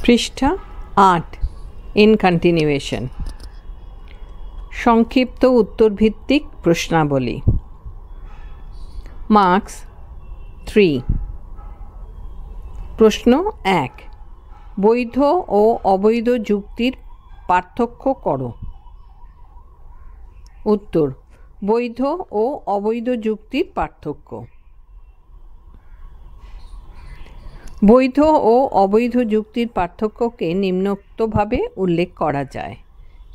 পৃষ্ঠা ৮ in continuation. সংক্ষিপ্ত উত্তরভিত্তিক প্রশ্নাবলী। Marks 3। প্রশ্ন ১। বৈধ ও অবৈধ যুক্তির পার্থক্য করো। উত্তর: বৈধ ও অবৈধ যুক্তির পার্থক্য। বৈধ ও অবৈধ যুক্তির পার্থক্যকে নিম্নোক্তভাবে উল্লেখ করা যায়।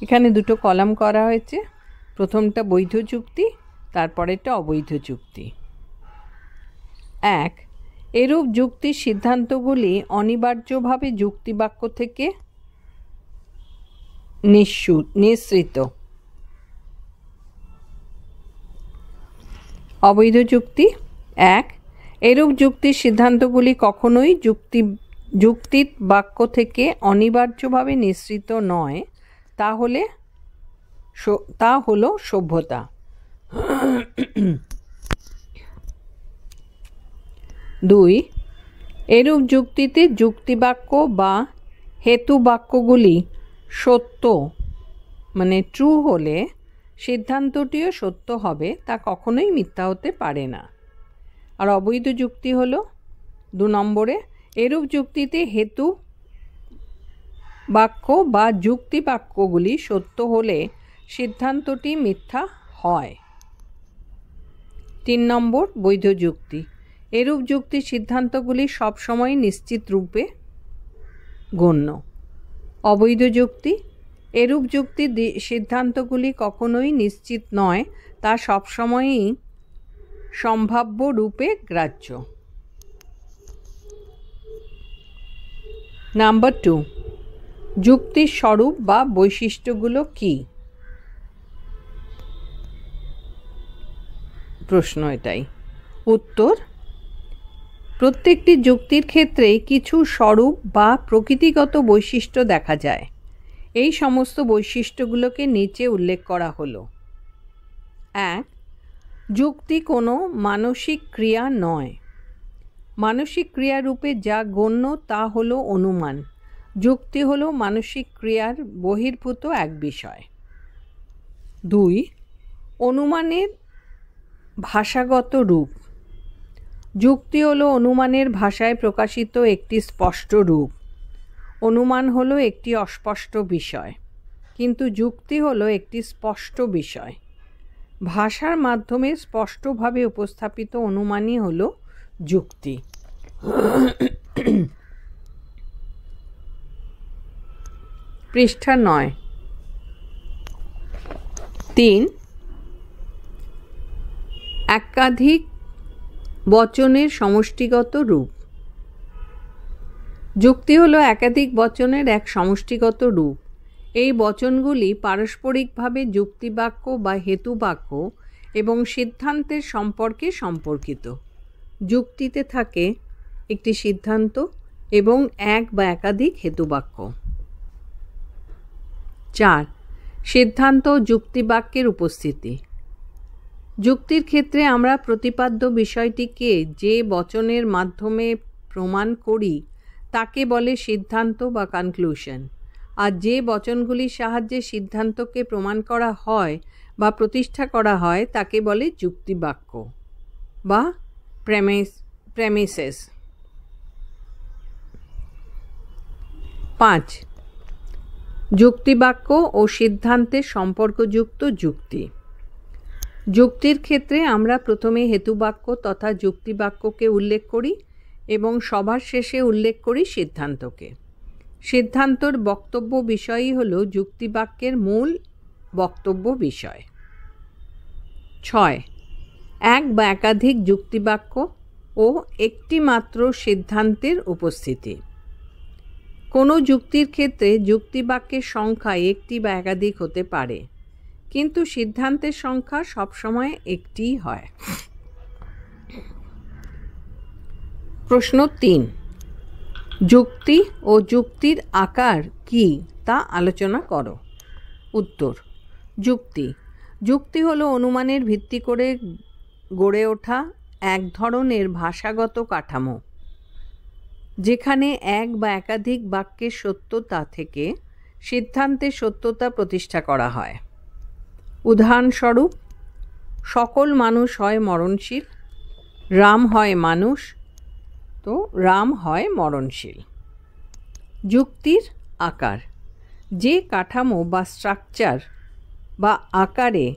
এখানে দুটো কলাম করা হয়েছে, প্রথমটা বৈধ যুক্তি, তারপরেরটা অবৈধ যুক্তি। ১. এরূপ যুক্তির সিদ্ধান্তগুলি অনিবার্যভাবে যুক্তিবাক্য থেকে নিঃসৃত। অবৈধ যুক্তি। ১. এরূপ যুক্তির সিদ্ধান্তগুলি কখনোই যুক্তির বাক্য থেকে অনিবার্যভাবে নিঃসৃত নয়, তা হলো সভ্যতা। ২. এরূপ যুক্তিতে যুক্তিবাক্য বা হেতুবাক্যগুলি সত্য ট্রু হলে সিদ্ধান্তটিও সত্য হবে, তা কখনোই মিথ্যা হতে পারে না। আর অবৈধ যুক্তি হলো ২ নম্বরে, এরূপ যুক্তিতে হেতু বাক্য বা যুক্তি বাক্যগুলি সত্য হলে সিদ্ধান্তটি মিথ্যা হয়। ৩ নম্বর বৈধ যুক্তি। এরূপ যুক্তির সিদ্ধান্তগুলি সবসময় নিশ্চিত রূপে গণ্য। অবৈধ যুক্তি। এরূপ যুক্তির সিদ্ধান্তগুলি কখনোই নিশ্চিত নয়, তা সবসময়ই সম্ভাব্য রূপে গ্রাহ্য। নাম্বার 2, যুক্তির স্বরূপ বা বৈশিষ্ট্যগুলো কি? প্রশ্ন এটাই। উত্তর: প্রত্যেকটি যুক্তির ক্ষেত্রেই কিছু স্বরূপ বা প্রকৃতিগত বৈশিষ্ট্য দেখা যায়। এই সমস্ত বৈশিষ্ট্যগুলোকে নিচে উল্লেখ করা হলো। ১. যুক্তি কোনো মানসিক ক্রিয়া নয়। মানসিক ক্রিয়ারূপে যা গণ্য তা হলো অনুমান। যুক্তি হলো মানসিক ক্রিয়ার বহির্ভূত এক বিষয়। ২. অনুমানের ভাষাগত রূপ। যুক্তি হলো অনুমানের ভাষায় প্রকাশিত একটি স্পষ্ট রূপ। অনুমান হলো একটি অস্পষ্ট বিষয়, কিন্তু যুক্তি হলো একটি স্পষ্ট বিষয়। ভাষার মাধ্যমে স্পষ্টভাবে উপস্থাপিত অনুমানই হলো যুক্তি। পৃষ্ঠা ৯। ৩. একাধিক বচনের সমষ্টিগত রূপ। যুক্তি হলো একাধিক বচনের এক সমষ্টিগত রূপ। এই বচনগুলি পারস্পরিকভাবে যুক্তিবাক্য বা হেতুবাক্য এবং সিদ্ধান্তের সম্পর্কে সম্পর্কিত। যুক্তিতে থাকে একটি সিদ্ধান্ত এবং এক বা একাধিক হেতুবাক্য। ৪. সিদ্ধান্ত ও যুক্তিবাক্যের উপস্থিতি। যুক্তির ক্ষেত্রে আমরা প্রতিপাদ্য বিষয়টিকে যে বচনের মাধ্যমে প্রমাণ করি তাকে বলে সিদ্ধান্ত বা কনক্লুশন, আর যে বচনগুলির সাহায্যে সিদ্ধান্তকে প্রমাণ করা হয় বা প্রতিষ্ঠা করা হয় তাকে বলে যুক্তিবাক্য বা প্রেমিসেস। ৫. যুক্তিবাক্য ও সিদ্ধান্তের সম্পর্কযুক্ত যুক্তি। যুক্তির ক্ষেত্রে আমরা প্রথমে হেতুবাক্য তথা যুক্তিবাক্যকে উল্লেখ করি এবং সবার শেষে উল্লেখ করি সিদ্ধান্তকে। সিদ্ধান্তর বক্তব্য বিষয়ই হল যুক্তিবাক্যের মূল বক্তব্য বিষয়। ৬. এক বা একাধিক যুক্তিবাক্য ও একটি মাত্র সিদ্ধান্তের উপস্থিতি। কোনো যুক্তির ক্ষেত্রে যুক্তিবাক্যের সংখ্যা একটি বা একাধিক হতে পারে, কিন্তু সিদ্ধান্তের সংখ্যা সবসময় একটিই হয়। প্রশ্ন ৩. যুক্তি ও যুক্তির আকার কি তা আলোচনা করো। উত্তর: যুক্তি হলো অনুমানের ভিত্তি করে গড়ে ওঠা এক ধরনের ভাষাগত কাঠামো। যেখানে এক বা একাধিক বাক্যের সত্যতা থেকে সিদ্ধান্তের সত্যতা প্রতিষ্ঠা করা হয়। উদাহরণস্বরূপ, সকল মানুষ হয় মরণশীল, রাম হয় মানুষ, তো রাম হয় মরণশীল। যুক্তির আকার। যে কাঠামো বা স্ট্রাকচার বা আকারে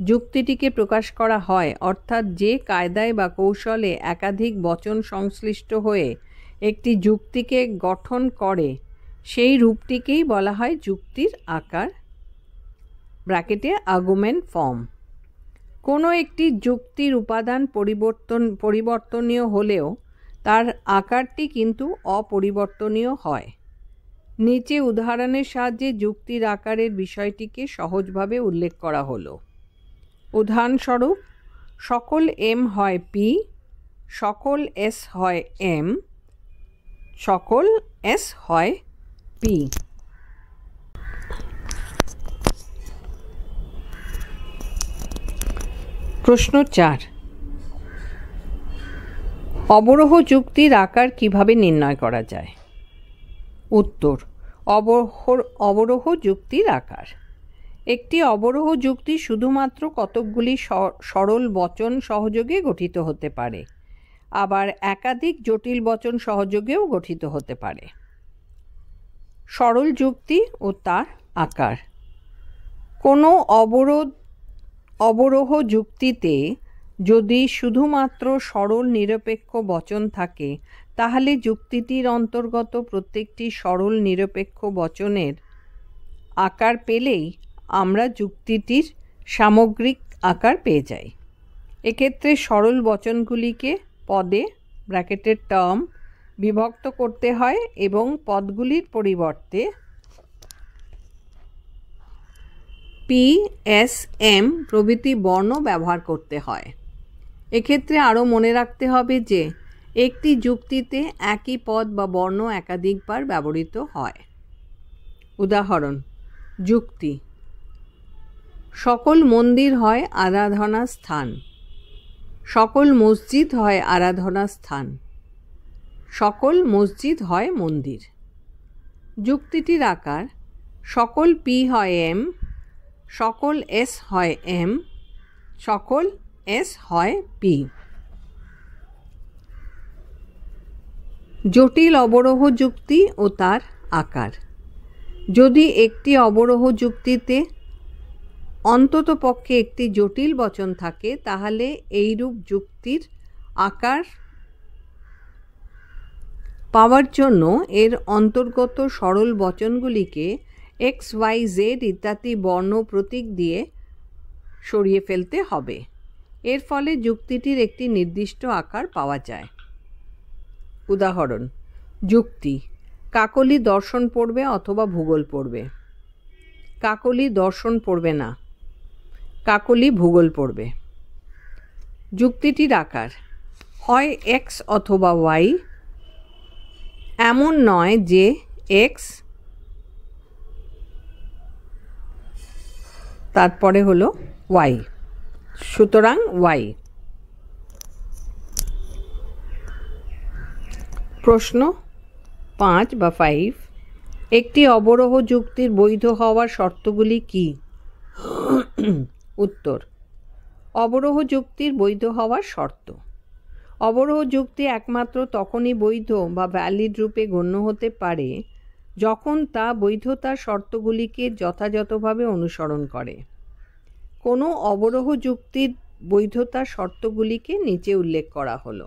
যুক্তিটিকে প্রকাশ করা হয়, অর্থাৎ যে কায়দায় বা কৌশলে একাধিক বচন সংশ্লিষ্ট হয়ে একটি যুক্তিকে গঠন করে, সেই রূপটিকেই বলা হয় যুক্তির আকার, ব্র্যাকেটে আর্গুমেন্ট ফর্ম। কোনো একটি যুক্তির উপাদান পরিবর্তনীয় হলেও তার আকারটি কিন্তু অপরিবর্তনীয় হয়। নিচে উদাহরণের সাহায্যে যুক্তির আকারের বিষয়টিকে সহজভাবে উল্লেখ করা হলো। উদাহরণস্বরূপ, সকল এম হয় পি, সকল এস হয় এম, সকল এস হয় পি। প্রশ্ন ৪। অবরোহ যুক্তির আকার কিভাবে নির্ণয় করা যায়? উত্তর, অবরোহ যুক্তির আকার। একটি অবরোহ যুক্তি শুধুমাত্র কতকগুলি সরল বচন সহযোগে গঠিত হতে পারে, আবার একাধিক জটিল বচন সহযোগেও গঠিত হতে পারে। সরল যুক্তি ও তার আকার। কোনো অবরোহ যুক্তিতে যদি শুধুমাত্র সরল নিরপেক্ষ বচন থাকে, তাহলে যুক্তিটির অন্তর্গত প্রত্যেকটি সরল নিরপেক্ষ বচনের আকার পেলেই আমরা যুক্তিটির সামগ্রিক আকার পেয়ে যাই। এক্ষেত্রে সরল বচনগুলিকে পদে, ব্র্যাকেটের টার্ম, বিভক্ত করতে হয় এবং পদগুলির পরিবর্তে পি, এস, এম প্রভৃতি বর্ণ ব্যবহার করতে হয়। এক্ষেত্রে আরও মনে রাখতে হবে যে একটি যুক্তিতে একই পদ বা বর্ণ একাধিকবার ব্যবহৃত হয়। উদাহরণ: যুক্তি: সকল মন্দির হয় আরাধনা স্থান, সকল মসজিদ হয় আরাধনা স্থান, সকল মসজিদ হয় মন্দির। যুক্তিটির আকার: সকল পি হয় এম, সকল এস হয় এম, সকল এস হয় পি। জটিল অবরোহ যুক্তি ও তার আকার। যদি একটি অবরোহ যুক্তিতে অন্ততপক্ষে একটি জটিল বচন থাকে, তাহলে এইরূপ যুক্তির আকার পাওয়ার জন্য এর অন্তর্গত সরল বচনগুলিকে এক্স, ওয়াই, জেড ইত্যাদি বর্ণ প্রতীক দিয়ে সরিয়ে ফেলতে হবে। এর ফলে যুক্তিটির একটি নির্দিষ্ট আকার পাওয়া যায়। উদাহরণ: যুক্তি: কাকলি দর্শন পড়বে অথবা ভূগোল পড়বে। কাকলি দর্শন পড়বে না, কাকলি ভূগোল পড়বে। যুক্তিটির আকার: হয় এক্স অথবা ওয়াই, এমন নয় যে এক্স তারপরে হলো ওয়াই, সুতরাং ওয়াই। প্রশ্ন ৫ বা ৫। একটি অবরোহ যুক্তির বৈধ হওয়ার শর্তগুলি কি? উত্তর: অবরোহ যুক্তির বৈধ হওয়ার শর্ত। অবরোহ যুক্তি একমাত্র তখনই বৈধ বা ভ্যালিড রূপে গণ্য হতে পারে যখন তা বৈধতার শর্তগুলিকে যথাযথভাবে অনুসরণ করে। কোনো অবরোহ যুক্তির বৈধতার শর্তগুলিকে নিচে উল্লেখ করা হলো।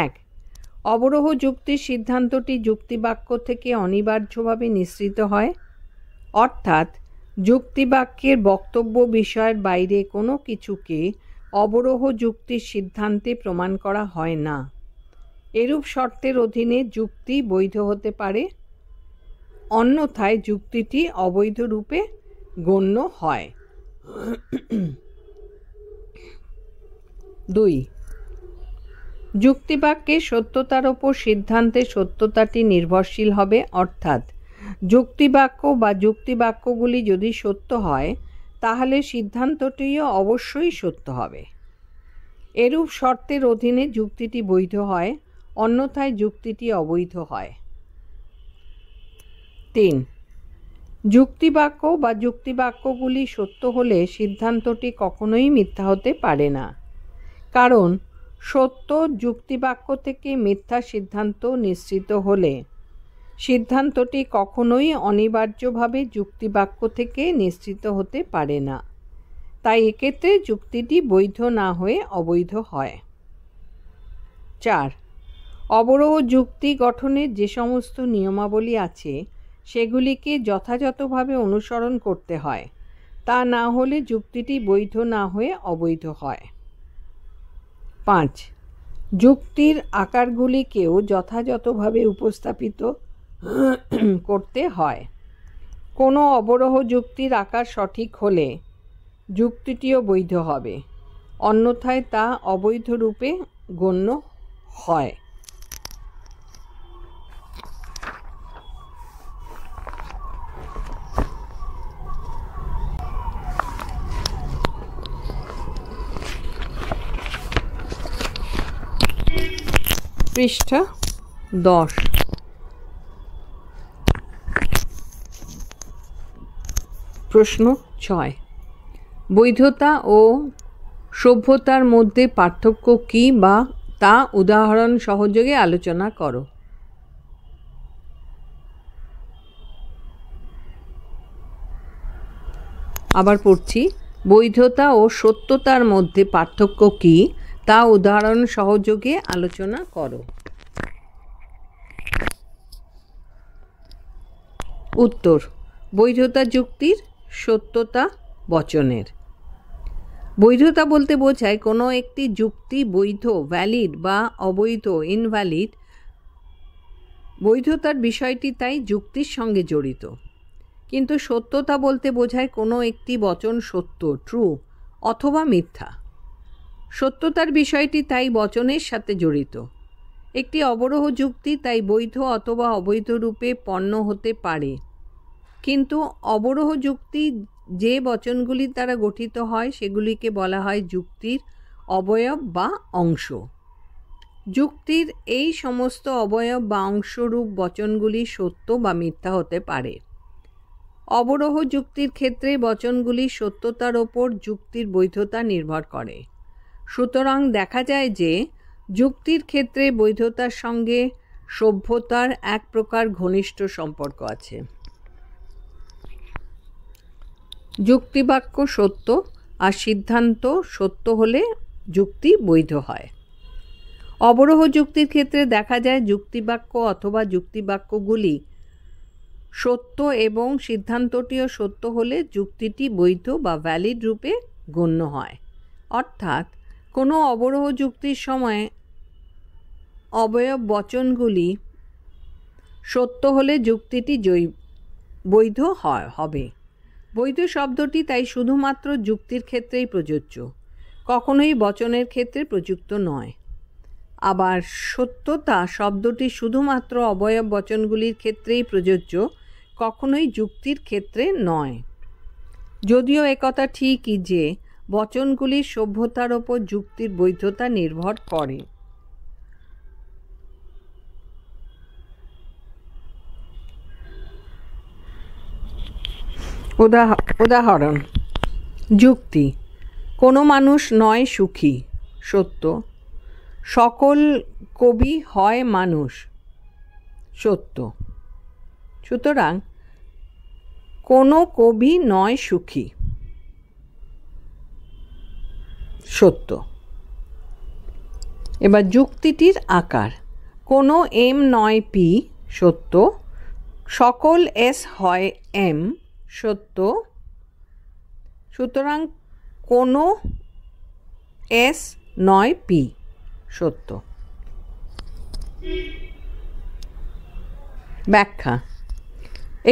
১. অবরোহ যুক্তির সিদ্ধান্তটি যুক্তিবাক্য থেকে অনিবার্যভাবে নিঃসৃত হয়, অর্থাৎ যুক্তিবাক্যের বক্তব্য বিষয়ের বাইরে কোনো কিছুকে অবরোহ যুক্তির সিদ্ধান্তে প্রমাণ করা হয় না। এরূপ শর্তের অধীনে যুক্তি বৈধ হতে পারে, অন্যথায় যুক্তিটি অবৈধ রূপে গণ্য হয়। ২. যুক্তিবাক্যের সত্যতার ওপর সিদ্ধান্তের সত্যতাটি নির্ভরশীল হবে, অর্থাৎ যুক্তিবাক্য বা যুক্তিবাক্যগুলি যদি সত্য হয়, তাহলে সিদ্ধান্তটিও অবশ্যই সত্য হবে। এরূপ শর্তের অধীনে যুক্তিটি বৈধ হয়, অন্যথায় যুক্তিটি অবৈধ হয়। 3. যুক্তিবাক্য বা যুক্তিবাক্যগুলি সত্য হলে সিদ্ধান্তটি কখনোই মিথ্যা হতে পারে না, কারণ সত্য যুক্তিবাক্য থেকে মিথ্যা সিদ্ধান্ত নিশ্চিত হলে সিদ্ধান্তটি কখনোই অনিবার্যভাবে যুক্তিবাক্য থেকে নিশ্চিত হতে পারে না। তাই এক্ষেত্রে যুক্তিটি বৈধ না হয়ে অবৈধ হয়। 4. অবরোহ যুক্তি গঠনের যে সমস্ত নিয়মাবলী আছে সেগুলিকে যথাযথভাবে অনুসরণ করতে হয়, তা না হলে যুক্তিটি বৈধ না হয়ে অবৈধ হয়। 5. যুক্তির আকারগুলিকেও যথাযথভাবে উপস্থাপিত করতে হয়। কোনো অবরোহ যুক্তির আকার সঠিক হলে যুক্তিটিও বৈধ হবে, অন্যথায় তা অবৈধ রূপে গণ্য হয়। পৃষ্ঠা 10। প্রশ্ন 6। বৈধতা ও সভ্যতার মধ্যে পার্থক্য কী বা তা উদাহরণ সহযোগে আলোচনা করো। আবার পড়ছি, বৈধতা ও সত্যতার মধ্যে পার্থক্য কী তা উদাহরণ সহযোগে আলোচনা করো। উত্তর: বৈধতা যুক্তির, সত্যতা বচনের। বৈধতা বলতে বোঝায় কোনো একটি যুক্তি বৈধ, ভ্যালিড বা অবৈধ, ইনভ্যালিড। বৈধতার বিষয়টি তাই যুক্তির সঙ্গে জড়িত। কিন্তু সত্যতা বলতে বোঝায় কোনো একটি বচন সত্য, ট্রু অথবা মিথ্যা। সত্যতার বিষয়টি তাই বচনের সাথে জড়িত। একটি অবরোহ যুক্তি তাই বৈধ অথবা অবৈধ রূপে পণ্য হতে পারে, কিন্তু অবরোহ যুক্তি যে বচনগুলি দ্বারা গঠিত হয় সেগুলিকে বলা হয় যুক্তির অবয়ব বা অংশ। যুক্তির এই সমস্ত অবয়ব বা অংশরূপ বচনগুলি সত্য বা মিথ্যা হতে পারে। অবরোহ যুক্তির ক্ষেত্রে বচনগুলি সত্যতার ওপর যুক্তির বৈধতা নির্ভর করে। সুতরাং দেখা যায় যে যুক্তির ক্ষেত্রে বৈধতার সঙ্গে সভ্যতার এক প্রকার ঘনিষ্ঠ সম্পর্ক আছে। যুক্তিবাক্য সত্য আর সিদ্ধান্ত সত্য হলে যুক্তি বৈধ হয়। অবরোহ যুক্তির ক্ষেত্রে দেখা যায় যুক্তিবাক্য অথবা যুক্তিবাক্যগুলি সত্য এবং সিদ্ধান্তটিও সত্য হলে যুক্তিটি বৈধ বা ভ্যালিড রূপে গণ্য হয়। অর্থাৎ কোনো অবরোহ যুক্তির সময় অবয়ব বচনগুলি সত্য হলে যুক্তিটি বৈধ হবে। বৈধ শব্দটি তাই শুধুমাত্র যুক্তির ক্ষেত্রেই প্রযোজ্য, কখনোই বচনের ক্ষেত্রে প্রযুক্ত নয়। আবার সত্যতা শব্দটি শুধুমাত্র অবয়ব বচনগুলির ক্ষেত্রেই প্রযোজ্য, কখনোই যুক্তির ক্ষেত্রে নয়। যদিও একথা ঠিকই যে বচনগুলির সভ্যতার ওপর যুক্তির বৈধতা নির্ভর করে। উদাহরণ: যুক্তি: কোনো মানুষ নয় সুখী, সত্য। সকল কবি হয় মানুষ, সত্য। সুতরাং কোনো কবি নয় সুখী, সত্য। এবার যুক্তিটির আকার: কোনো এম নয় পি, সত্য। সকল এস হয় এম, সত্য। সুতরাং কোনো এস নয় পি, সত্য। ব্যাখ্যা: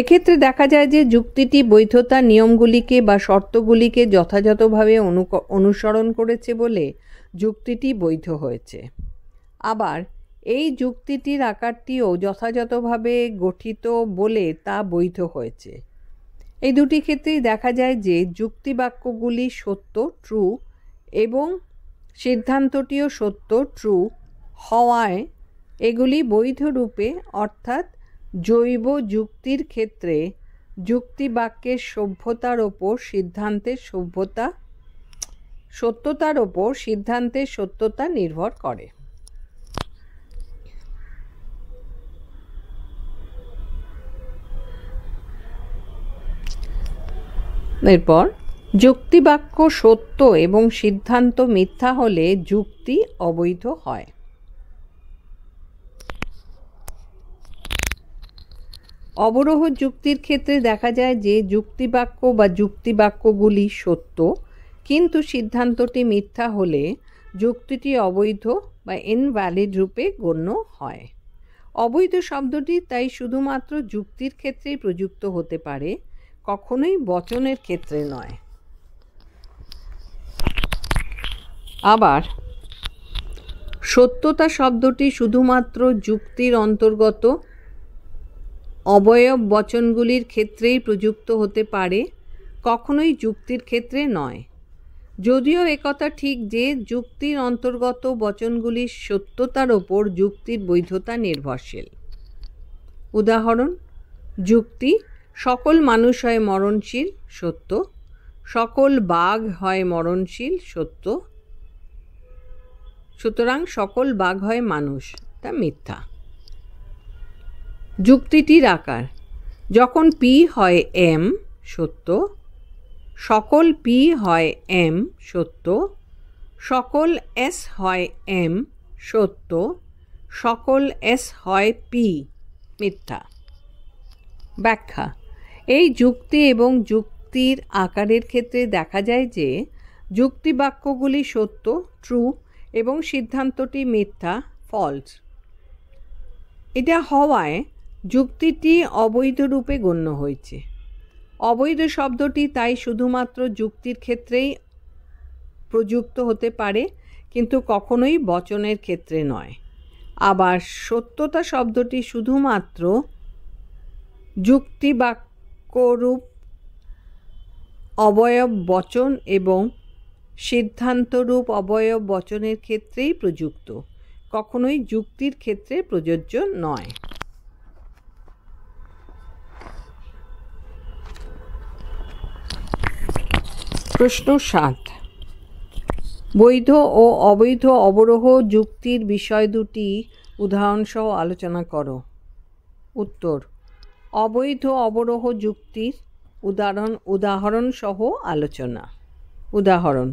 এক্ষেত্রে দেখা যায় যে যুক্তিটি বৈধতার নিয়মগুলিকে বা শর্তগুলিকে যথাযথভাবে অনুসরণ করেছে বলে যুক্তিটি বৈধ হয়েছে। আবার এই যুক্তিটির আকারটিও যথাযথভাবে গঠিত বলে তা বৈধ হয়েছে। এই দুটি ক্ষেত্রেই দেখা যায় যে যুক্তিবাক্যগুলি সত্য, ট্রু, এবং সিদ্ধান্তটিও সত্য, ট্রু হওয়ায় এগুলি বৈধ রূপে অর্থাৎ জৈব যুক্তির ক্ষেত্রে যুক্তিবাক্যের সত্যতার ওপর সিদ্ধান্তের সত্যতা নির্ভর করে। এরপর যুক্তিবাক্য সত্য এবং সিদ্ধান্ত মিথ্যা হলে যুক্তি অবৈধ হয়। অবরোহ যুক্তির ক্ষেত্রে দেখা যায় যে যুক্তিবাক্য বা যুক্তিবাক্যগুলি সত্য কিন্তু সিদ্ধান্তটি মিথ্যা হলে যুক্তিটি অবৈধ বা ইনভ্যালিড রূপে গণ্য হয়। অবৈধ শব্দটি তাই শুধুমাত্র যুক্তির ক্ষেত্রেই প্রযুক্ত হতে পারে, কখনোই বচনের ক্ষেত্রে নয়। আবার সত্যতা শব্দটি শুধুমাত্র যুক্তির অন্তর্গত অবয়ব বচনগুলির ক্ষেত্রেই প্রযুক্ত হতে পারে, কখনোই যুক্তির ক্ষেত্রে নয়। যদিও একথা ঠিক যে যুক্তির অন্তর্গত বচনগুলির সত্যতার ওপর যুক্তির বৈধতা নির্ভরশীল। উদাহরণ: যুক্তি: সকল মানুষ হয় মরণশীল, সত্য। সকল বাঘ হয় মরণশীল, সত্য। সুতরাং সকল বাঘ হয় মানুষ, তা মিথ্যা। যুক্তিটির আকার: যখন পি হয় এম, সত্য। সকল পি হয় এম, সত্য। সকল এস হয় এম, সত্য। সকল এস হয় পি, মিথ্যা। ব্যাখ্যা: এই যুক্তি এবং যুক্তির আকারের ক্ষেত্রে দেখা যায় যে যুক্তিবাক্যগুলি সত্য, ট্রু, এবং সিদ্ধান্তটি মিথ্যা, ফলস। এটা হওয়ায় যুক্তিটি অবৈধ রূপে গণ্য হয়েছে। অবৈধ শব্দটি তাই শুধুমাত্র যুক্তির ক্ষেত্রেই প্রযুক্ত হতে পারে, কিন্তু কখনোই বচনের ক্ষেত্রে নয়। আবার সত্যতা শব্দটি শুধুমাত্র যুক্তিবাক্যরূপ অবয়ব বচন এবং সিদ্ধান্তরূপ অবয়ব বচনের ক্ষেত্রেই প্রযুক্ত, কখনোই যুক্তির ক্ষেত্রে প্রযোজ্য নয়। প্রশ্ন ৭। বৈধ ও অবৈধ অবরোহ যুক্তির বিষয় দুটি উদাহরণসহ আলোচনা করো। উত্তর: অবৈধ অবরোহ যুক্তির উদাহরণসহ আলোচনা। উদাহরণ: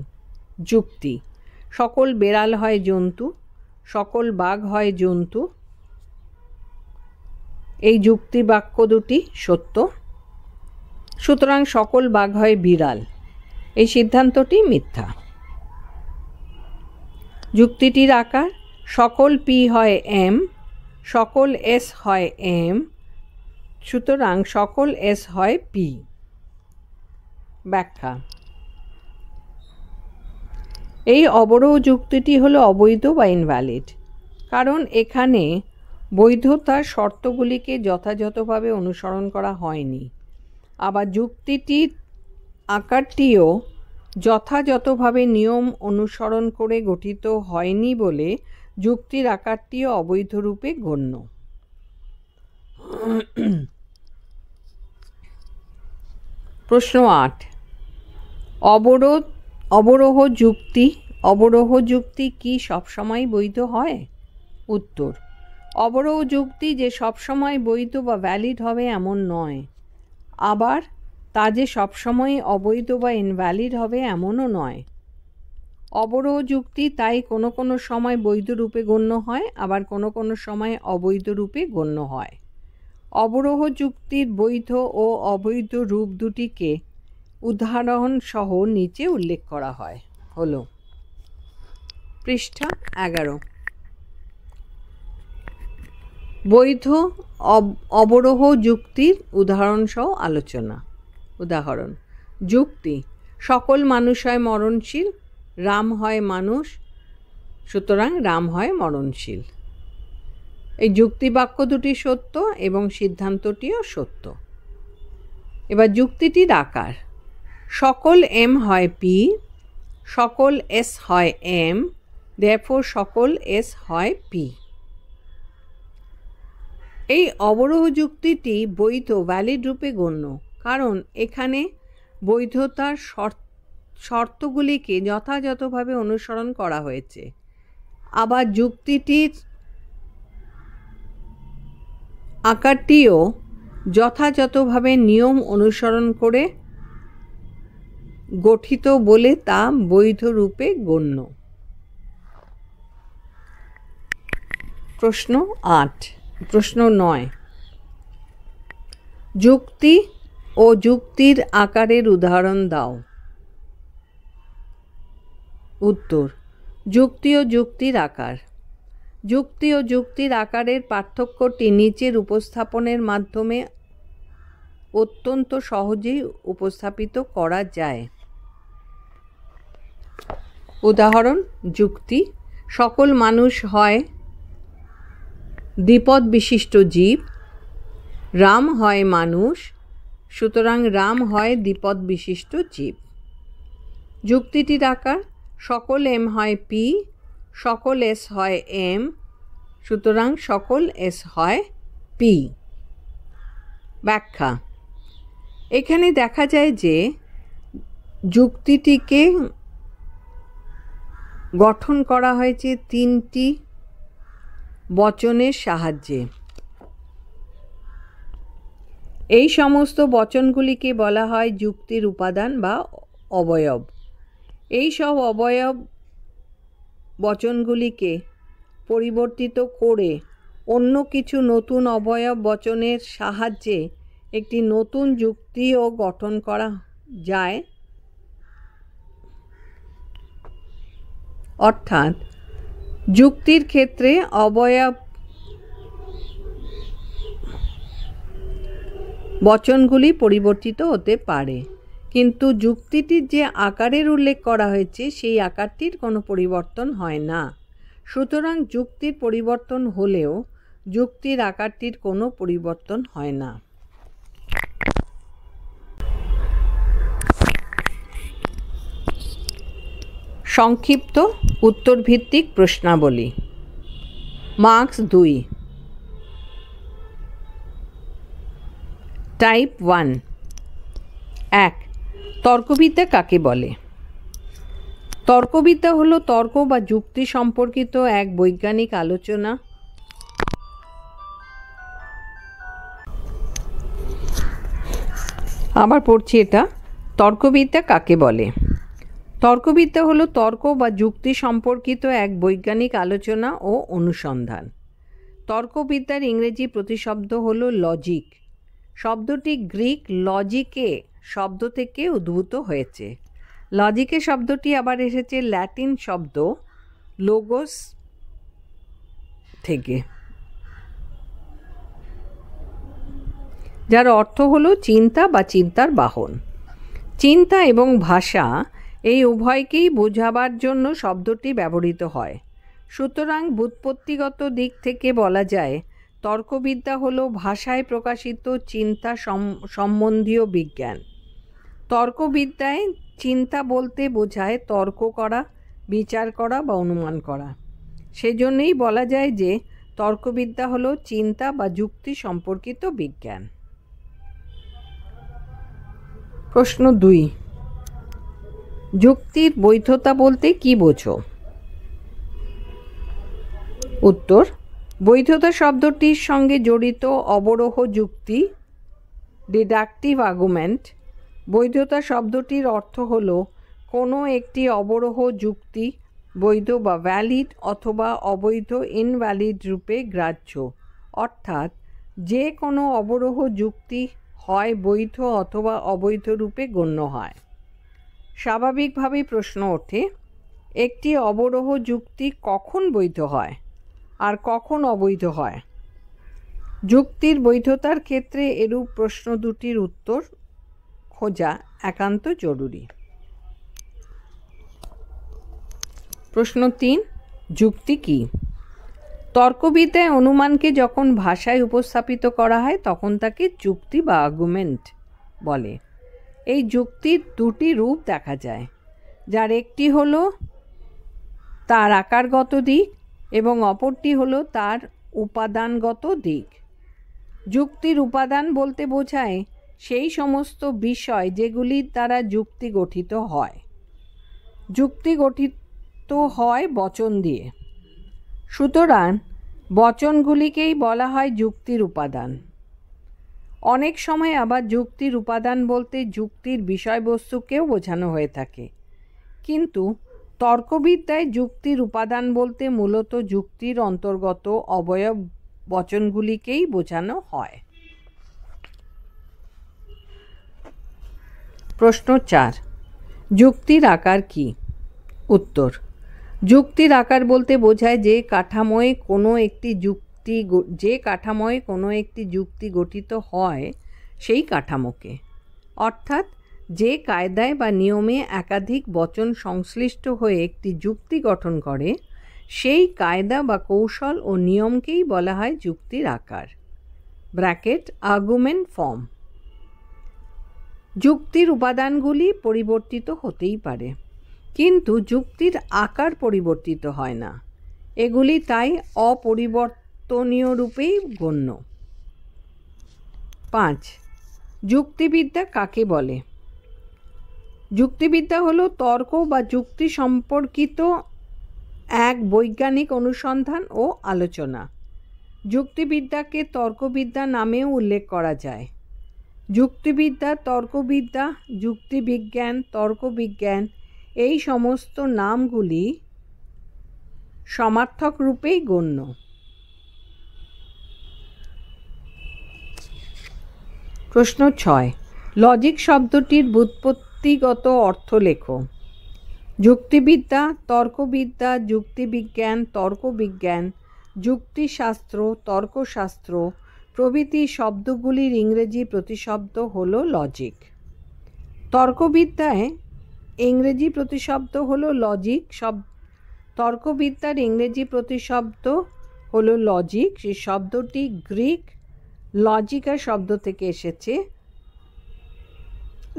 যুক্তি: সকল বেড়াল হয় জন্তু, সকল বাঘ হয় জন্তু। এই যুক্তি বাক্য দুটি সত্য, সুতরাং সকল বাঘ হয় বিড়াল। এই সিদ্ধান্তটি মিথ্যা। যুক্তিটির আকার: সকল পি হয় এম, সকল এস হয় এম, সুতরাং সকল এস হয় পি। ব্যাখ্যা: এই অবরোহ যুক্তিটি হলো অবৈধ বা ইনভ্যালিড, কারণ এখানে বৈধতার শর্তগুলিকে যথাযথভাবে অনুসরণ করা হয়নি। আবার যুক্তিটির আকারটিও যথাযথভাবে নিয়ম অনুসরণ করে গঠিত হয়নি বলে যুক্তির আকারটিও অবৈধ রূপে গণ্য। প্রশ্ন ৮। অবরোহ যুক্তি কি সবসময় বৈধ হয়? উত্তর: অবরোহ যুক্তি যে সবসময় বৈধ বা ভ্যালিড হবে এমন নয়, আবার তা যে সবসময় অবৈধ বা ইনভ্যালিড হবে এমনও নয়। অবরোহ যুক্তি তাই কোনো কোনো সময় বৈধ রূপে গণ্য হয়, আবার কোনো কোনো সময় অবৈধ রূপে গণ্য হয়। অবরোহ যুক্তির বৈধ ও অবৈধ রূপ দুটিকে উদাহরণ সহ নিচে উল্লেখ করা হয়। হলো পৃষ্ঠা 11। বৈধ অবরোহ যুক্তির উদাহরণ সহ আলোচনা। উদাহরণ: যুক্তি: সকল মানুষ হয় মরণশীল, রাম হয় মানুষ, সুতরাং রাম হয় মরণশীল। এই যুক্তি বাক্য দুটি সত্য এবং সিদ্ধান্তটিও সত্য। এবার যুক্তিটির আকার: সকল এম হয় পি, সকল এস হয় এম, therefore সকল এস হয় পি। এই অবরোহ যুক্তিটি বৈধ ভ্যালিড রূপে গণ্য, কারণ এখানে বৈধতার শর্তগুলিকে যথাযথভাবে অনুসরণ করা হয়েছে। আবার যুক্তিটির আকারটিও যথাযথভাবে নিয়ম অনুসরণ করে গঠিত বলে তা বৈধ রূপে গণ্য। প্রশ্ন 9, যুক্তি ও যুক্তির আকারের উদাহরণ দাও। উত্তর, যুক্তি ও যুক্তির আকার। যুক্তি ও যুক্তির আকারের পার্থক্যটি নিচের উপস্থাপনের মাধ্যমে অত্যন্ত সহজেই উপস্থাপিত করা যায়। উদাহরণ: যুক্তি: সকল মানুষ হয় দ্বিপদ বিশিষ্ট জীব। রাম হয় মানুষ, সুতরাং রাম হয় দ্বিপদ বিশিষ্ট জীব। যুক্তিটির আকার: সকল এম হয় পি, সকল এস হয় এম, সুতরাং সকল এস হয় পি। ব্যাখ্যা: এখানে দেখা যায় যে যুক্তিটিকে গঠন করা হয়েছে তিনটি বচনের সাহায্যে। এই সমস্ত বচনগুলিকে বলা হয় যুক্তির উপাদান বা অবয়ব। এই সব অবয়ব বচনগুলিকে পরিবর্তিত করে অন্য কিছু নতুন অবয়ব বচনের সাহায্যে একটি নতুন যুক্তিও গঠন করা যায়। অর্থাৎ যুক্তির ক্ষেত্রে অবয়ব বচনগুলি পরিবর্তিত হতে পারে, কিন্তু যুক্তিটির যে আকারের উল্লেখ করা হয়েছে সেই আকারটির কোনো পরিবর্তন হয় না। সুতরাং যুক্তির পরিবর্তন হলেও যুক্তির আকারটির কোনো পরিবর্তন হয় না। সংক্ষিপ্ত উত্তরভিত্তিক প্রশ্নাবলী। মার্কস 2। টাইপ 1। 1. তর্কবিদ্যা কাকে বলে? তর্কবিদ্যা হলো তর্ক বা যুক্তি সম্পর্কিত এক বৈজ্ঞানিক আলোচনা। আবার পড়ছি এটা, তর্কবিদ্যা কাকে বলে? তর্কবিদ্যা হলো তর্ক বা যুক্তি সম্পর্কিত এক বৈজ্ঞানিক আলোচনা ও অনুসন্ধান। তর্কবিদ্যার ইংরেজি প্রতিশব্দ হলো লজিক। শব্দটি গ্রিক লজিকে শব্দ থেকে উদ্ভূত হয়েছে। লজিকে শব্দটি আবার এসেছে ল্যাটিন শব্দ লোগোস থেকে, যার অর্থ হলো চিন্তা বা চিন্তার বাহন। চিন্তা এবং ভাষা এই উভয়কেই বোঝাবার জন্য শব্দটি ব্যবহৃত হয়। সুতরাং ব্যুৎপত্তিগত দিক থেকে বলা যায় তর্কবিদ্যা হলো ভাষায় প্রকাশিত চিন্তা সম্বন্ধীয় বিজ্ঞান। তর্কবিদ্যায় চিন্তা বলতে বোঝায় তর্ক করা, বিচার করা বা অনুমান করা। সেজন্যই বলা যায় যে তর্কবিদ্যা হলো চিন্তা বা যুক্তি সম্পর্কিত বিজ্ঞান। প্রশ্ন 2। যুক্তির বৈধতা বলতে কি বোঝো? উত্তর, বৈধতা শব্দটির সঙ্গে জড়িত অবরোহ যুক্তি, ডিডাকটিভ আর্গুমেন্ট। বৈধতা শব্দটির অর্থ হল কোনো একটি অবরোহ যুক্তি বৈধ বা ভ্যালিড অথবা অবৈধ ইনভ্যালিড রূপে গ্রাহ্য। অর্থাৎ যে কোনো অবরোহ যুক্তি হয় বৈধ অথবা অবৈধ রূপে গণ্য হয়। স্বাভাবিকভাবেই প্রশ্ন ওঠে, একটি অবরোহ যুক্তি কখন বৈধ হয় আর কখন অবৈধ হয়? যুক্তির বৈধতার ক্ষেত্রে এরূপ প্রশ্ন দুটির উত্তর খোঁজা একান্ত জরুরি। প্রশ্ন 3। যুক্তি কি? তর্কবিদ্যায় অনুমানকে যখন ভাষায় উপস্থাপিত করা হয় তখন তাকে যুক্তি বা আর্গুমেন্ট বলে। এই যুক্তির দুটি রূপ দেখা যায়, যার একটি হলো তার আকারগত দিক এবং অপরটি হলো তার উপাদানগত দিক। যুক্তির উপাদান বলতে বোঝায় সেই সমস্ত বিষয় যেগুলির দ্বারা যুক্তি গঠিত হয়। যুক্তি গঠিত হয় বচন দিয়ে, সুতরাং বচনগুলিকেই বলা হয় যুক্তির উপাদান। অনেক সময় আবার যুক্তির উপাদান বলতে যুক্তির বিষয়বস্তুকেও বোঝানো হয়ে থাকে, কিন্তু তর্কবিদ্যায় যুক্তির উপাদান বলতে মূলত যুক্তির অন্তর্গত অবয়ব বচনগুলিকেই বোঝানো হয়। প্রশ্ন ৪, যুক্তির আকার কি? উত্তর: যুক্তির আকার বলতে বোঝায় যে কাঠামোয় কোনো একটি যুক্তি গঠিত হয় সেই কাঠামোকে, অর্থাৎ যে কায়দায় বা নিয়মে একাধিক বচন সংশ্লিষ্ট হয়ে একটি যুক্তি গঠন করে সেই কায়দা বা কৌশল ও নিয়মকেই বলা হয় যুক্তির আকার (আর্গুমেন্ট ফর্ম). যুক্তির উপাদানগুলি পরিবর্তিত হতেই পারে, কিন্তু যুক্তির আকার পরিবর্তিত হয় না। এগুলি তাই অপরিবর্তনীয় রূপেই গণ্য। ৫. যুক্তিবিদ্যা কাকে বলে? যুক্তিবিদ্যা হলো তর্ক বা যুক্তি সম্পর্কিত এক বৈজ্ঞানিক অনুসন্ধান ও আলোচনা। যুক্তিবিদ্যাকে তর্কবিদ্যা নামেও উল্লেখ করা যায়। যুক্তিবিদ্যা, তর্কবিদ্যা, যুক্তিবিজ্ঞান, তর্কবিজ্ঞান এই সমস্ত নামগুলি সমার্থক রূপেই গণ্য। প্রশ্ন ৬, লজিক শব্দটির ব্যুৎপত্তিগত অর্থ লেখো। যুক্তিবিদ্যা, তর্কবিদ্যা, যুক্তিবিজ্ঞান, তর্কবিজ্ঞান, যুক্তিশাস্ত্র, তর্কশাস্ত্র প্রভৃতি শব্দগুলির ইংরেজি প্রতিশব্দ হল লজিক। তর্কবিদ্যায় ইংরেজি প্রতিশব্দ হল লজিক। তর্কবিদ্যার ইংরেজি প্রতিশব্দ হল লজিক। সেই শব্দটি গ্রিক লজিকা শব্দ থেকে এসেছে।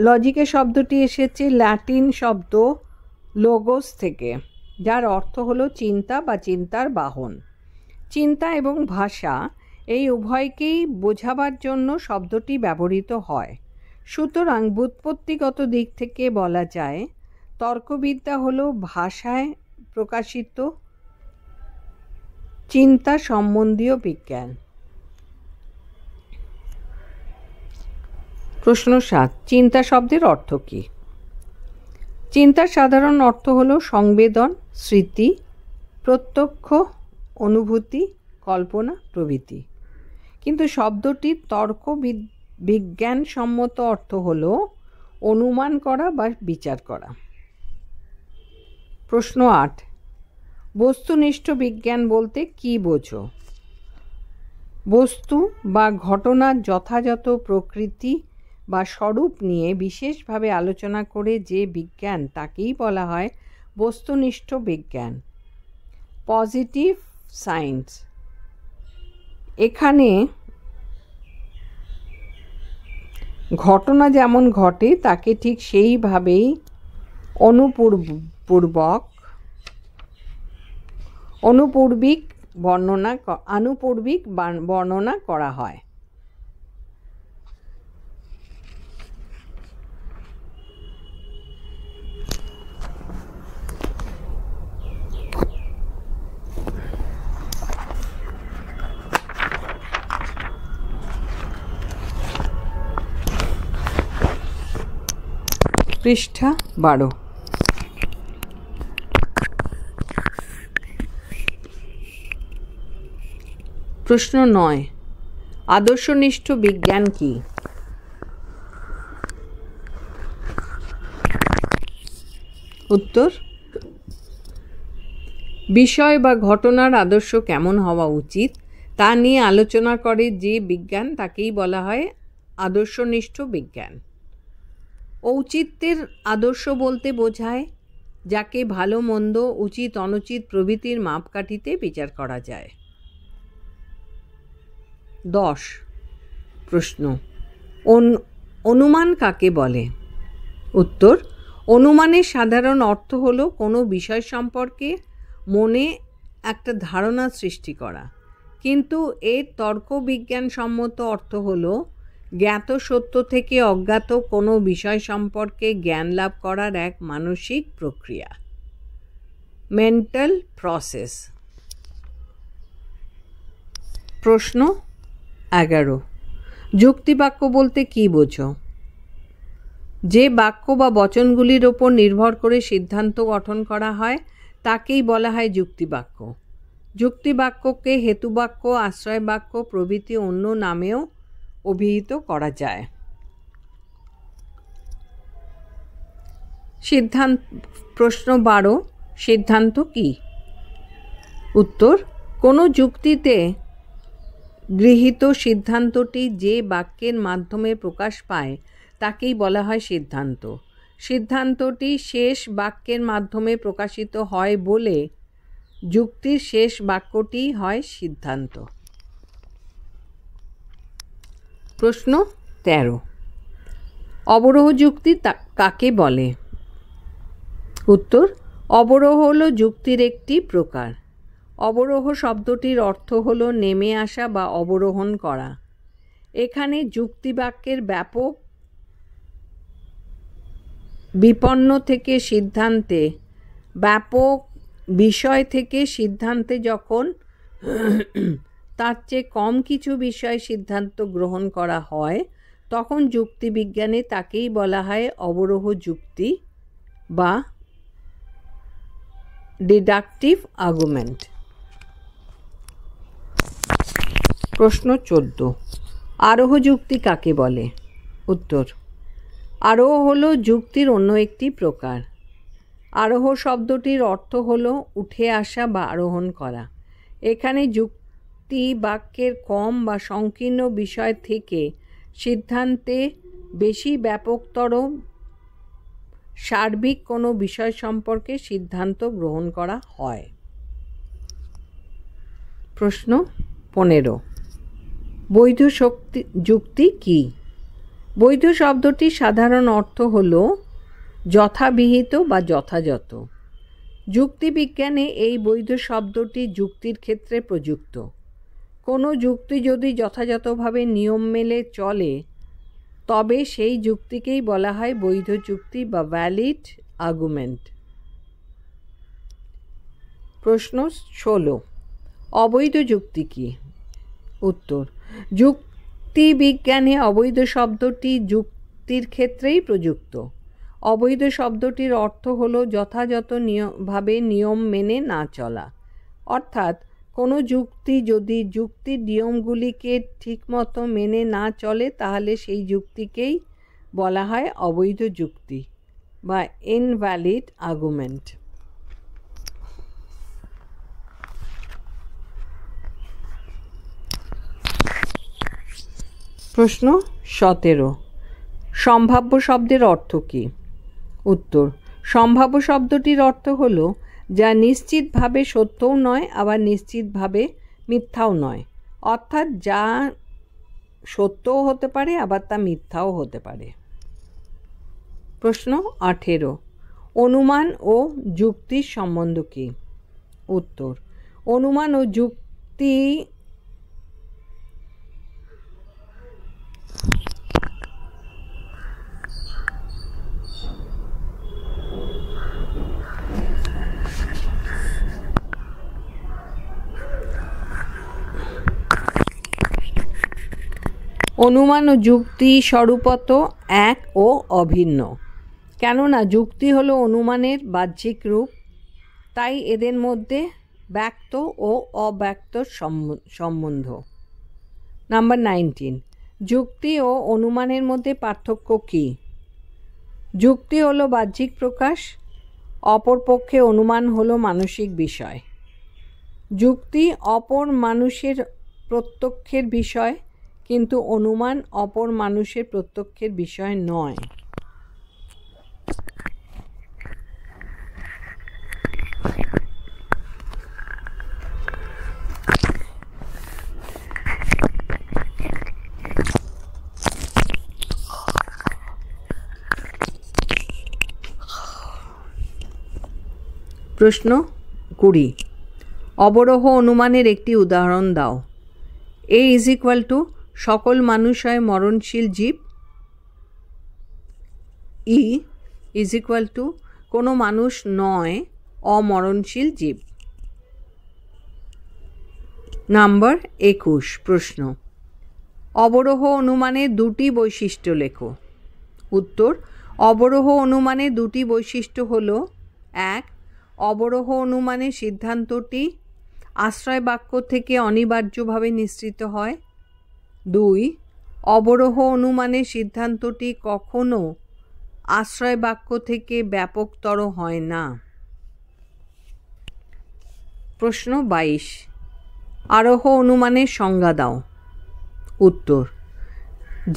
লজিকা শব্দটি এসেছে ল্যাটিন শব্দ লোগোস থেকে, যার অর্থ হলো চিন্তা বা চিন্তার বাহন। চিন্তা এবং ভাষা এই উভয়কেই বোঝাবার জন্য শব্দটি ব্যবহৃত হয়। সুতরাং ব্যুৎপত্তিগত দিক থেকে বলা যায় তর্কবিদ্যা হলো ভাষায় প্রকাশিত চিন্তা সম্বন্ধীয় বিজ্ঞান। প্রশ্ন ৭, চিন্তা শব্দের অর্থ কী? চিন্তার সাধারণ অর্থ হলো সংবেদন, স্মৃতি, প্রত্যক্ষ অনুভূতি, কল্পনা প্রভৃতি। কিন্তু শব্দটির তর্ক বিজ্ঞানসম্মত অর্থ হলো অনুমান করা বা বিচার করা। প্রশ্ন ৮, বস্তুনিষ্ঠ বিজ্ঞান বলতে কী বোঝো? বস্তু বা ঘটনার যথাযথ প্রকৃতি বা স্বরূপ নিয়ে বিশেষভাবে আলোচনা করে যে বিজ্ঞান তাকেই বলা হয় বস্তুনিষ্ঠ বিজ্ঞান, পজিটিভ সায়েন্স। এখানে ঘটনা যেমন ঘটে তাকে ঠিক সেইভাবেই আনুপূর্বিক বর্ণনা করা হয়। পৃষ্ঠা 12। প্রশ্ন 9, আদর্শনিষ্ঠ বিজ্ঞান কি? উত্তর: বিষয় বা ঘটনার আদর্শ কেমন হওয়া উচিত তা নিয়ে আলোচনা করে যে বিজ্ঞান তাকেই বলা হয় আদর্শনিষ্ঠ বিজ্ঞান। ঔচিত্যের আদর্শ বলতে বোঝায় যাকে ভালো মন্দ, উচিত অনুচিত প্রভৃতির মাপকাঠিতে বিচার করা যায়। 10 প্রশ্ন, অনুমান কাকে বলে? উত্তর: অনুমানের সাধারণ অর্থ হলো কোনো বিষয় সম্পর্কে মনে একটা ধারণা সৃষ্টি করা, কিন্তু এর তর্কবিজ্ঞানসম্মত অর্থ হল জ্ঞাত সত্য থেকে অজ্ঞাত কোনো বিষয় সম্পর্কে জ্ঞান লাভ করার এক মানসিক প্রক্রিয়া, মেন্টাল প্রসেস। প্রশ্ন 11, যুক্তিবাক্য বলতে কী বোঝো? যে বাক্য বা বচনগুলির ওপর নির্ভর করে সিদ্ধান্ত গঠন করা হয় তাকেই বলা হয় যুক্তিবাক্য। যুক্তিবাক্যকে হেতুবাক্য, আশ্রয় বাক্য প্রভৃতি অন্য নামেও অভিহিত করা যায়। প্রশ্ন 12, সিদ্ধান্ত কি? উত্তর, কোনো যুক্তিতে গৃহীত সিদ্ধান্তটি যে বাক্যের মাধ্যমে প্রকাশ পায় তাকেই বলা হয় সিদ্ধান্ত। সিদ্ধান্তটি শেষ বাক্যের মাধ্যমে প্রকাশিত হয় বলে যুক্তির শেষ বাক্যটি হয় সিদ্ধান্ত। প্রশ্ন 13, অবরোহ যুক্তি কাকে বলে? উত্তর, অবরোহ হলো যুক্তির একটি প্রকার। অবরোহ শব্দটির অর্থ হলো নেমে আসা বা অবরোহণ করা। এখানে যুক্তিবাক্যের ব্যাপক বিপন্ন থেকে সিদ্ধান্তে, ব্যাপক বিষয় থেকে সিদ্ধান্তে যখন তার চেয়ে কম কিছু বিষয় সিদ্ধান্ত গ্রহণ করা হয় তখন যুক্তিবিজ্ঞানে তাকেই বলা হয় অবরোহ যুক্তি বা ডিডাকটিভ আর্গুমেন্ট। প্রশ্ন 14, আরোহ যুক্তি কাকে বলে? উত্তর, আরোহ হলো যুক্তির অন্য একটি প্রকার। আরোহ শব্দটির অর্থ হলো উঠে আসা বা আরোহণ করা। এখানে যুক্তি বাক্যের কম বা সংকীর্ণ বিষয় থেকে সিদ্ধান্তে বেশি ব্যাপকতর সার্বিক কোনো বিষয় সম্পর্কে সিদ্ধান্ত গ্রহণ করা হয়। প্রশ্ন 15, বৈধ যুক্তি কি? বৈধ শব্দটির সাধারণ অর্থ হল যথাবিহিত বা যথাযথ। যুক্তিবিজ্ঞানে এই বৈধ শব্দটি যুক্তির ক্ষেত্রে প্রযুক্ত। কোনো যুক্তি যদি যথাযথভাবে নিয়ম মেনে চলে তবে সেই যুক্তিকেই বলা হয় বৈধ যুক্তি বা ভ্যালিড আর্গুমেন্ট। প্রশ্ন 16, অবৈধ যুক্তি কি? উত্তর, যুক্তিবিজ্ঞানে অবৈধ শব্দটি যুক্তির ক্ষেত্রেই প্রযুক্ত। অবৈধ শব্দটির অর্থ হলো যথাযথভাবে নিয়ম মেনে না চলা। অর্থাৎ কোনো যুক্তি যদি যুক্তির নিয়মগুলিকে ঠিকমতো মেনে না চলে তাহলে সেই যুক্তিকেই বলা হয় অবৈধ যুক্তি বা ইনভ্যালিড আর্গুমেন্ট। প্রশ্ন 17, সম্ভাব্য শব্দের অর্থ কী? উত্তর, সম্ভাব্য শব্দটির অর্থ হলো যা নিশ্চিতভাবে সত্যও নয় আবার নিশ্চিতভাবে মিথ্যাও নয়। অর্থাৎ যা সত্যও হতে পারে আবার তা মিথ্যাও হতে পারে। প্রশ্ন 18, অনুমান ও যুক্তির সম্বন্ধ কী? উত্তর, অনুমান ও যুক্তি অনুমান ও যুক্তি স্বরূপত এক ও অভিন্ন। কেননা যুক্তি হলো অনুমানের বাহ্যিক রূপ, তাই এদের মধ্যে ব্যক্ত ও অব্যক্ত সম্বন্ধ। নাম্বার 19, যুক্তি ও অনুমানের মধ্যে পার্থক্য কী? যুক্তি হলো বাহ্যিক প্রকাশ, অপরপক্ষে অনুমান হলো মানসিক বিষয়। যুক্তি অপর মানুষের প্রত্যক্ষের বিষয়, কিন্তু অনুমান অপর মানুষের প্রত্যক্ষের বিষয় নয়। প্রশ্ন 20, অবরোহ অনুমানের একটি উদাহরণ দাও। এ ইজ ইকুয়াল টু সকল মানুষ হয় মরণশীল জীব। ই ইজ ইকুয়াল টু কোনো মানুষ নয় অমরণশীল জীব। নাম্বার 21 প্রশ্ন, অবরোহ অনুমানের দুটি বৈশিষ্ট্য লেখো। উত্তর, অবরোহ অনুমানের দুটি বৈশিষ্ট্য হল: 1. অবরোহ অনুমানের সিদ্ধান্তটি আশ্রয় বাক্য থেকে অনিবার্যভাবে নিঃসৃত হয়। 2. অবরোহ অনুমানের সিদ্ধান্তটি কখনো আশ্রয় বাক্য থেকে ব্যাপকতর হয় না। প্রশ্ন 22, আরোহ অনুমানের সংজ্ঞা দাও। উত্তর,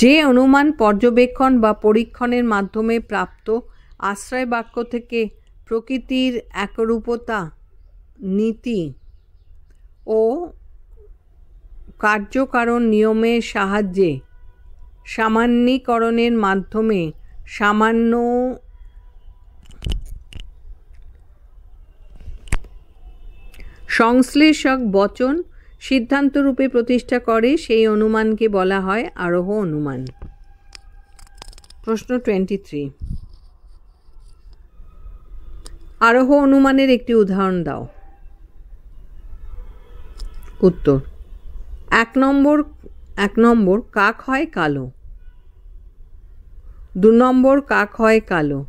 যে অনুমান পর্যবেক্ষণ বা পরীক্ষণের মাধ্যমে প্রাপ্ত আশ্রয় বাক্য থেকে প্রকৃতির একরূপতা, নীতি ও কার্যকারণ নিয়মের সাহায্যে সামান্যীকরণের মাধ্যমে সামান্য সংশ্লেষক বচন সিদ্ধান্তরূপে প্রতিষ্ঠা করে, সেই অনুমানকে বলা হয় আরোহ অনুমান। প্রশ্ন 23, আরোহ অনুমানের একটি উদাহরণ দাও। উত্তর, 1 নম্বর কাক হয় কালো। 2 নম্বর কাক হয় কালো।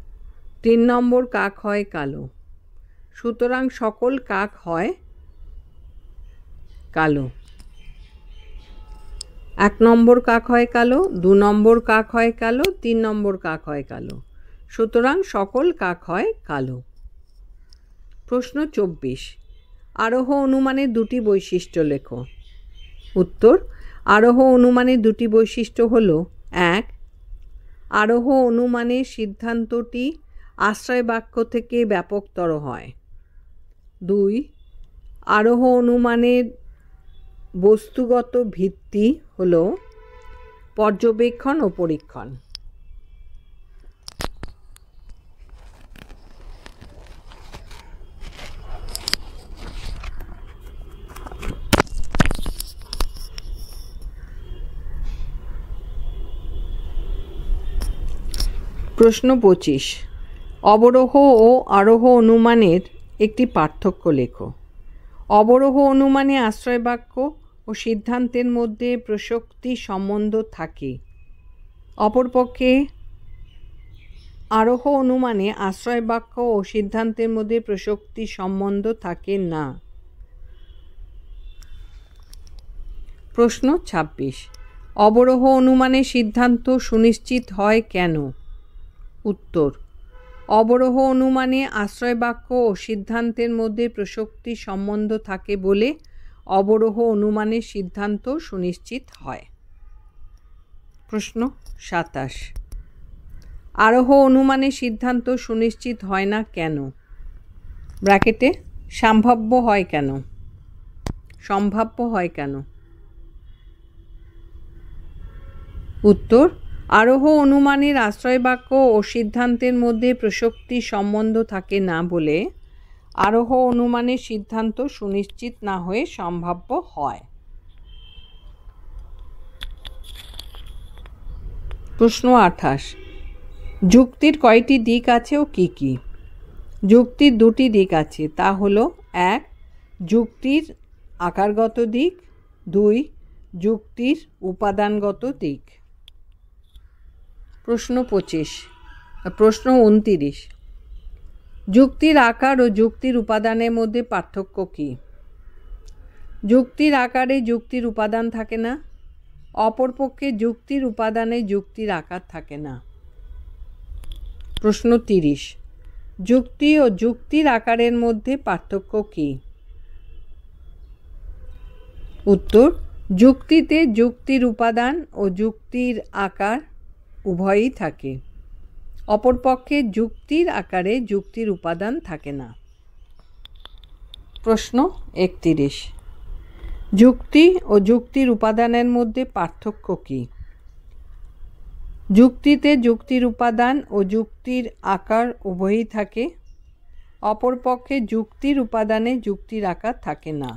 3 নম্বর কাক হয় কালো। সুতরাং সকল কাক হয় কালো। 1 নম্বর কাক হয় কালো, 2 নম্বর কাক হয় কালো, 3 নম্বর কাক হয় কালো। সুতরাং সকল কাক হয় কালো। প্রশ্ন 24, আরোহ অনুমানের দুটি বৈশিষ্ট্য লেখো। উত্তর, আরোহ অনুমানের দুটি বৈশিষ্ট্য হল: 1. আরোহ অনুমানের সিদ্ধান্তটি আশ্রয় বাক্য থেকে ব্যাপকতর হয়। 2. আরোহ অনুমানের বস্তুগত ভিত্তি হল পর্যবেক্ষণ ও পরীক্ষণ। প্রশ্ন 25, অবরোহ ও আরোহ অনুমানের একটি পার্থক্য লেখো। অবরোহ অনুমানে আশ্রয় বাক্য ও সিদ্ধান্তের মধ্যে প্রসক্তি সম্বন্ধ থাকে। অপরপক্ষে আরোহ অনুমানে আশ্রয় বাক্য ও সিদ্ধান্তের মধ্যে প্রসক্তি সম্বন্ধ থাকে না। প্রশ্ন 26, অবরোহ অনুমানে সিদ্ধান্ত সুনিশ্চিত হয় কেন? উত্তর, অবরোহ অনুমানে আশ্রয় বাক্য ও সিদ্ধান্তের মধ্যে প্রসক্তি সম্বন্ধ থাকে বলে অবরোহ অনুমানের সিদ্ধান্ত সুনিশ্চিত হয়। প্রশ্ন 27, আরোহ অনুমানের সিদ্ধান্ত সুনিশ্চিত হয় না কেন? ব্র্যাকেটে সম্ভাব্য হয় কেন? উত্তর, আরোহ অনুমানের আশ্রয় বাক্য ও সিদ্ধান্তের মধ্যে প্রসক্তি সম্বন্ধ থাকে না বলে আরোহ অনুমানের সিদ্ধান্ত সুনিশ্চিত না হয়ে সম্ভাব্য হয়। প্রশ্ন 28, যুক্তির কয়টি দিক আছে ও কি কি? যুক্তির দুটি দিক আছে, তা হলো: 1. যুক্তির আকারগত দিক। 2. যুক্তির উপাদানগত দিক। প্রশ্ন 29, যুক্তির আকার ও যুক্তির উপাদানের মধ্যে পার্থক্য কী? যুক্তির আকারে যুক্তির উপাদান থাকে না, অপরপক্ষে যুক্তির উপাদানে যুক্তির আকার থাকে না। প্রশ্ন 30, যুক্তি ও যুক্তির আকারের মধ্যে পার্থক্য কী? উত্তর, যুক্তিতে যুক্তির উপাদান ও যুক্তির আকার উভয়ই থাকে, অপরপক্ষে যুক্তির আকারে যুক্তির উপাদান থাকে না। প্রশ্ন 31, যুক্তি ও যুক্তির উপাদানের মধ্যে পার্থক্য কী? যুক্তিতে যুক্তির উপাদান ও যুক্তির আকার উভয়ই থাকে, অপরপক্ষে যুক্তির উপাদানে যুক্তির আকার থাকে না।